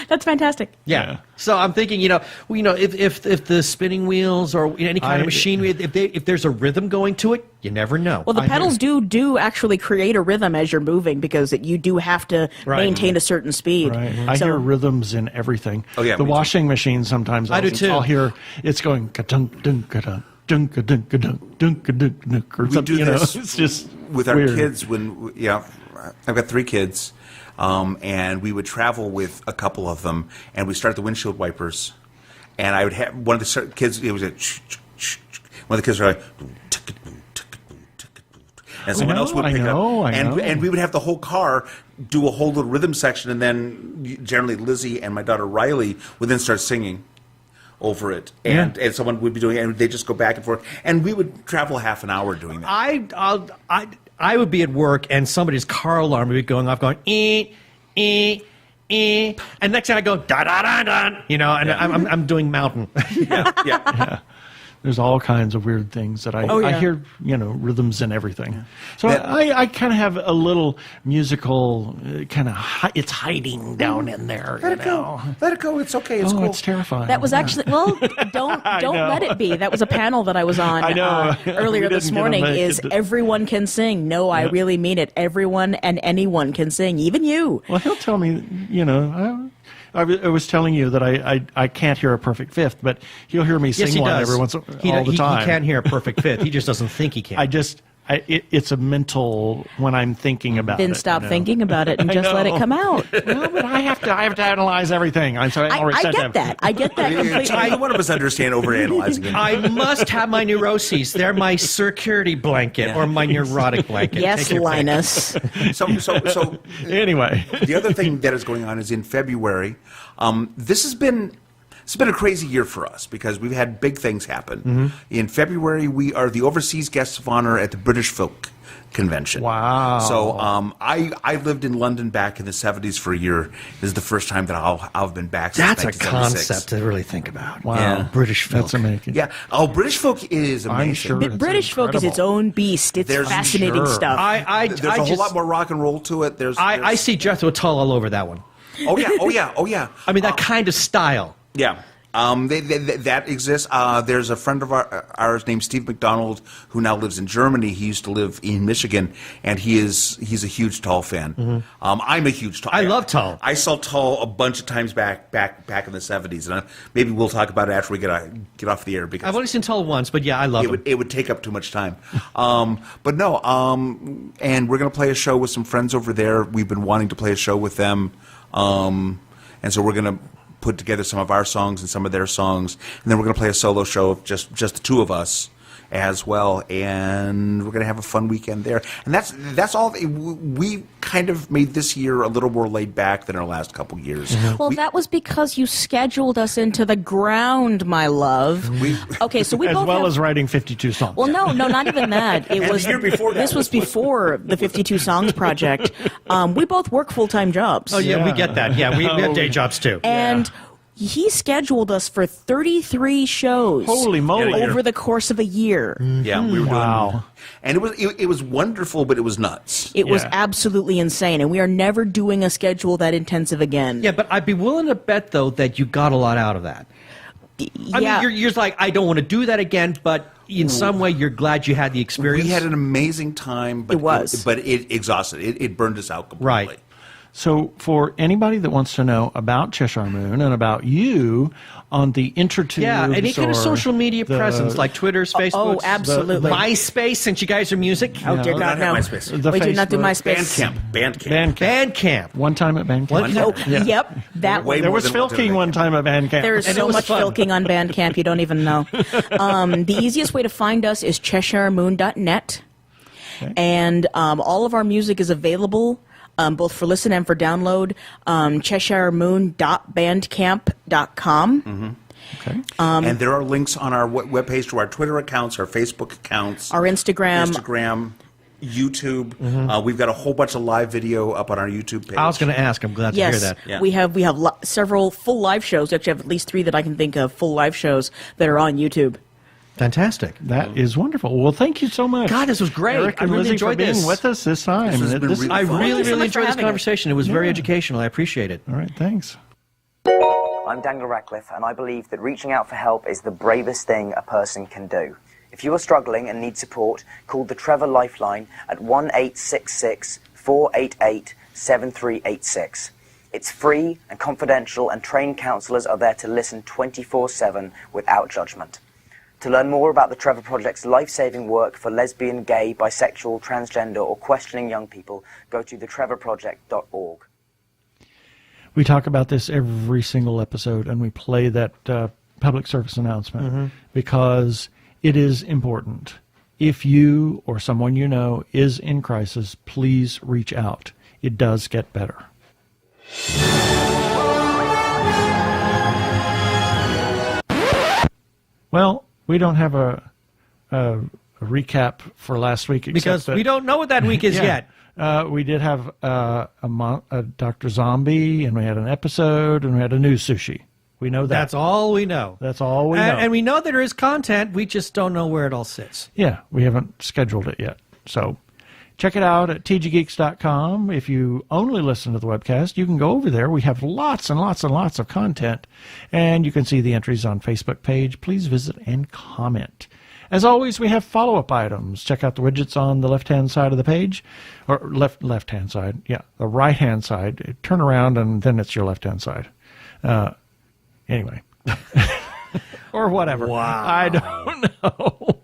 That's fantastic. Yeah. So I'm thinking, if the spinning wheels or any kind of machine, if there's a rhythm going to it, you never know. Well, the pedals do actually create a rhythm as you're moving because you do have to maintain a certain speed. Right. I hear rhythms in everything. Oh, yeah, the me too. washing machine sometimes. I do too. I'll hear it's going ka-dunk, dunk, ka-dunk, dunk, ka-dunk, ka-dunk, dunk, ka-dunk, dunk, or We something. do this It's just with our weird. kids I've got 3 kids, and we would travel with a couple of them, and we start the windshield wipers, and I would have one of the kids. It was one of the kids were like, and someone else would pick up, and we would have the whole car do a whole little rhythm section, and then generally Lizzie and my daughter Riley would then start singing over it, and someone would be doing it, and they just go back and forth, and we would travel half an hour doing that. I would be at work and somebody's car alarm would be going off, going and next thing I go da da da da, and I'm doing mountain. Yeah. There's all kinds of weird things that I hear, rhythms and everything. So I kind of have a little musical it's hiding down in there. Let it go. Let it go. It's okay. It's cool. It's terrifying. That was actually don't let it be. That was a panel that I was on I know. earlier We this didn't get to morning. make Is it. everyone can sing? No, I really mean it. Everyone and anyone can sing, even you. Well, he'll tell me, I was telling you that I can't hear a perfect fifth, but he'll hear me Yes, sing he one does. every once all the time. He can hear a perfect fifth. He just doesn't think he can. It's a mental when I'm thinking about it. Then stop thinking about it and just let it come out. Well, but I have to analyze everything. I'm sorry. I get that. I get that completely. Neither one of us understand overanalyzing it. I must have my neuroses. They're my security blanket or my neurotic blanket. Yes, Take your pick. Linus. So Anyway. the other thing that is going on is in February. This has been a crazy year for us because we've had big things happen. In February, we are the overseas guests of honor at the British Folk Convention. Wow. So I lived in London back in the 70s for a year. This is the first time that I've been back since That's a 1976. concept to really think about. Wow. Yeah. British folk. That's amazing. Yeah. Oh, British Folk is amazing. I'm sure. But It's British folk is its incredible. own beast. It's There's- fascinating Sure. stuff. There's a whole lot more rock and roll to it. I see Jethro Tull all over that one. Oh yeah. I mean, that kind of style. Yeah. That exists. There's a friend of ours named Steve McDonald who now lives in Germany. He used to live in Michigan, and he's a huge Tull fan. I'm a huge Tull. I love Tull. I saw Tull a bunch of times back in the 70s, and maybe we'll talk about it after we get off the air because I've only seen Tull once, but yeah, I love him. it would take up too much time. But no, and we're going to play a show with some friends over there. We've been wanting to play a show with them, and so we're going to put together some of our songs and some of their songs, and then we're going to play a solo show of just the two of us, as well, and we're going to have a fun weekend there. And that's all. We kind of made this year a little more laid back than our last couple years. Well, that was because you scheduled us into the ground, my love. Okay, so we As both well have, as writing 52 songs. Well, no, not even that. It was the year before that This was before the 52 Songs Project. We both work full-time jobs. Oh, yeah, we get that. Yeah, we have day jobs, too. And he scheduled us for 33 shows. Holy moly. Over the course of a year. Yeah, we were Wow. doing, and it was wonderful, but it was nuts. It was Yeah. absolutely insane, and we are never doing a schedule that intensive again. Yeah, but I'd be willing to bet, though, that you got a lot out of that. I mean, you're just like, I don't want to do that again, but in some way, you're glad you had the experience. We had an amazing time, but It exhausted. It burned us out completely. Right. So for anybody that wants to know about Cheshire Moon and about you on the intertubes, Yeah, any kind of or social media the- presence like Twitter's, Facebook, absolutely. MySpace, since you guys are music. How dare We God, don't have no. MySpace. The We do not do Facebook. MySpace. Bandcamp. Bandcamp. One time at Bandcamp. One- Oh, Yeah. yep. That Way There more was than one time filking at one time at Bandcamp. There is And it so was much fun. filking on Bandcamp, you don't even know. The easiest way to find us is CheshireMoon.net. Okay. And all of our music is available both for listen and for download. CheshireMoon.bandcamp.com. Okay. And there are links on our webpage to our Twitter accounts, our Facebook accounts, Our Instagram. YouTube. We've got a whole bunch of live video up on our YouTube page. I was going to ask. I'm glad to hear Yes, that. Yeah. we have several full live shows. We actually have at least 3 that I can think of, full live shows that are on YouTube. Fantastic. That is wonderful. Well, thank you so much. God, this was great. Eric I and really Lizzie enjoyed for being this. with us this time. This has been really I fun. really, so really much for enjoyed this having us. conversation. It was very Yeah. educational. I appreciate it. All right, thanks. I'm Daniel Radcliffe, and I believe that reaching out for help is the bravest thing a person can do. If you are struggling and need support, call the Trevor Lifeline at 1-866-488-7386. It's free and confidential, and trained counsellors are there to listen 24/7 without judgment. To learn more about the Trevor Project's life-saving work for lesbian, gay, bisexual, transgender, or questioning young people, go to thetrevorproject.org. We talk about this every single episode, and we play that public service announcement because it is important. If you or someone you know is in crisis, please reach out. It does get better. Well, we don't have a recap for last week except Because that- we don't know what that week is Yeah. yet. We did have a Dr. Zombie, and we had an episode, and we had a new sushi. We know that. That's all we know. That's all we know. And we know that there is content. We just don't know where it all sits. Yeah, we haven't scheduled it yet. So check it out at tggeeks.com. If you only listen to the webcast, you can go over there. We have lots and lots and lots of content, and you can see the entries on Facebook page. Please visit and comment. As always, we have follow-up items. Check out the widgets on the left-hand side of the page, or left-hand side. Yeah, the right-hand side. Turn around, and then it's your left-hand side. Anyway. Or whatever. Wow. I don't know.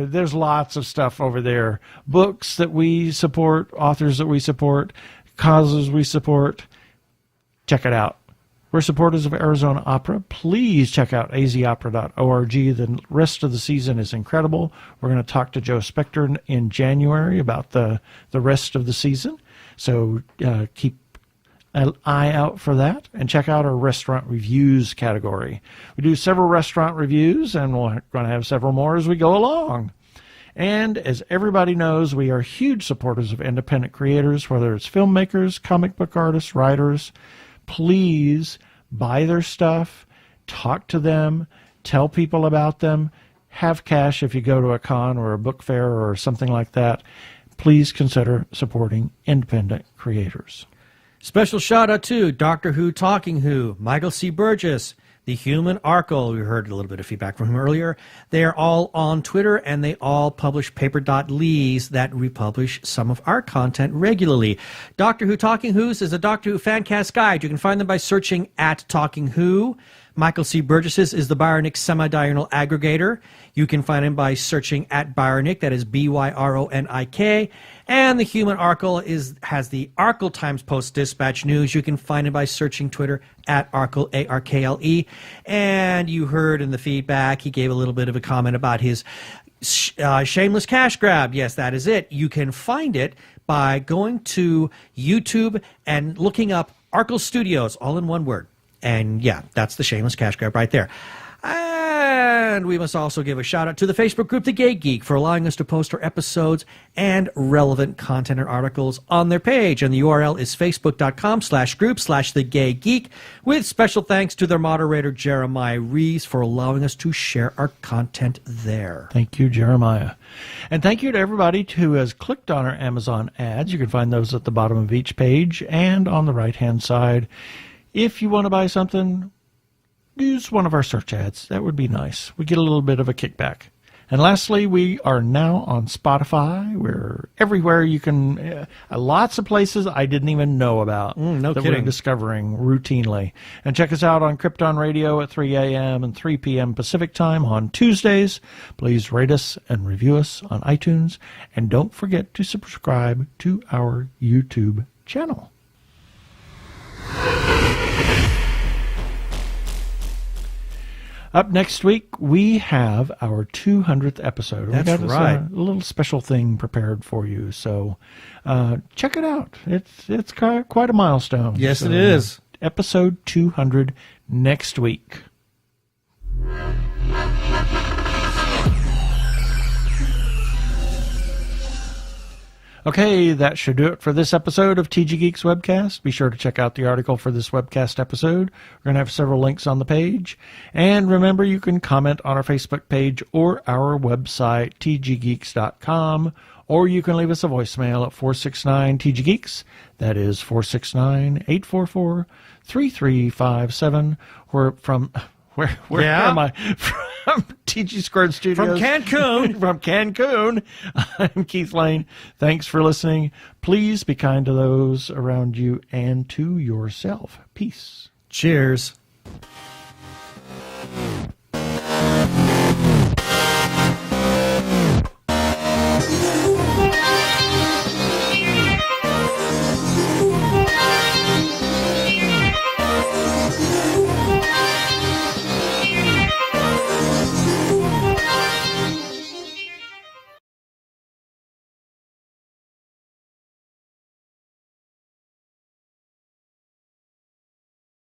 There's lots of stuff over there. Books that we support, authors that we support, causes we support. Check it out. We're supporters of Arizona Opera. Please check out azopera.org. The rest of the season is incredible. We're going to talk to Joe Spector in January about the rest of the season. So keep an eye out for that, and check out our restaurant reviews category. We do several restaurant reviews, and we're going to have several more as we go along. And as everybody knows, we are huge supporters of independent creators, whether it's filmmakers, comic book artists, writers. Please buy their stuff, talk to them, tell people about them, have cash if you go to a con or a book fair or something like that. Please consider supporting independent creators. Special shout out to Doctor Who Talking Who, Michael C. Burgess, The Human Arkle. We heard a little bit of feedback from him earlier. They are all on Twitter, and they all publish paper.lees that republish some of our content regularly. Doctor Who Talking Who's is a Doctor Who fan cast guide. You can find them by searching at Talking Who. Michael C. Burgess's is the Bionic Semi-Diurnal Aggregator. You can find him by searching at Bionic, that is Byronik. And the Human Arkle has the Arkle Times Post-Dispatch News. You can find him by searching Twitter at Arkle, A-R-K-L-E. And you heard in the feedback, he gave a little bit of a comment about his shameless cash grab. Yes, that is it. You can find it by going to YouTube and looking up Arkle Studios, all in one word. And yeah, that's the shameless cash grab right there. And we must also give a shout out to the Facebook group, The Gay Geek, for allowing us to post our episodes and relevant content and articles on their page. And the URL is facebook.com/group/The Gay Geek, with special thanks to their moderator, Jeremiah Reeves, for allowing us to share our content there. Thank you, Jeremiah. And thank you to everybody who has clicked on our Amazon ads. You can find those at the bottom of each page and on the right-hand side. If you want to buy something, use one of our search ads. That would be nice. We get a little bit of a kickback. And lastly, we are now on Spotify. We're everywhere you can, lots of places I didn't even know about no that kidding. we're discovering routinely. And check us out on Krypton Radio at 3 a.m. and 3 p.m. Pacific Time on Tuesdays. Please rate us and review us on iTunes. And don't forget to subscribe to our YouTube channel. Up next week, we have our 200th episode. That's we got right. a little special thing prepared for you, so check it out. It's quite a milestone. Yes, So, it is. Episode 200 next week. Okay, that should do it for this episode of TG Geeks Webcast. Be sure to check out the article for this webcast episode. We're going to have several links on the page. And remember, you can comment on our Facebook page or our website, tggeeks.com, or you can leave us a voicemail at 469-TG-GEEKS. That is 469-844-3357. Where Yeah? am I? From TG Squared Studios. From Cancun. From Cancun. I'm Keith Lane. Thanks for listening. Please be kind to those around you and to yourself. Peace. Cheers.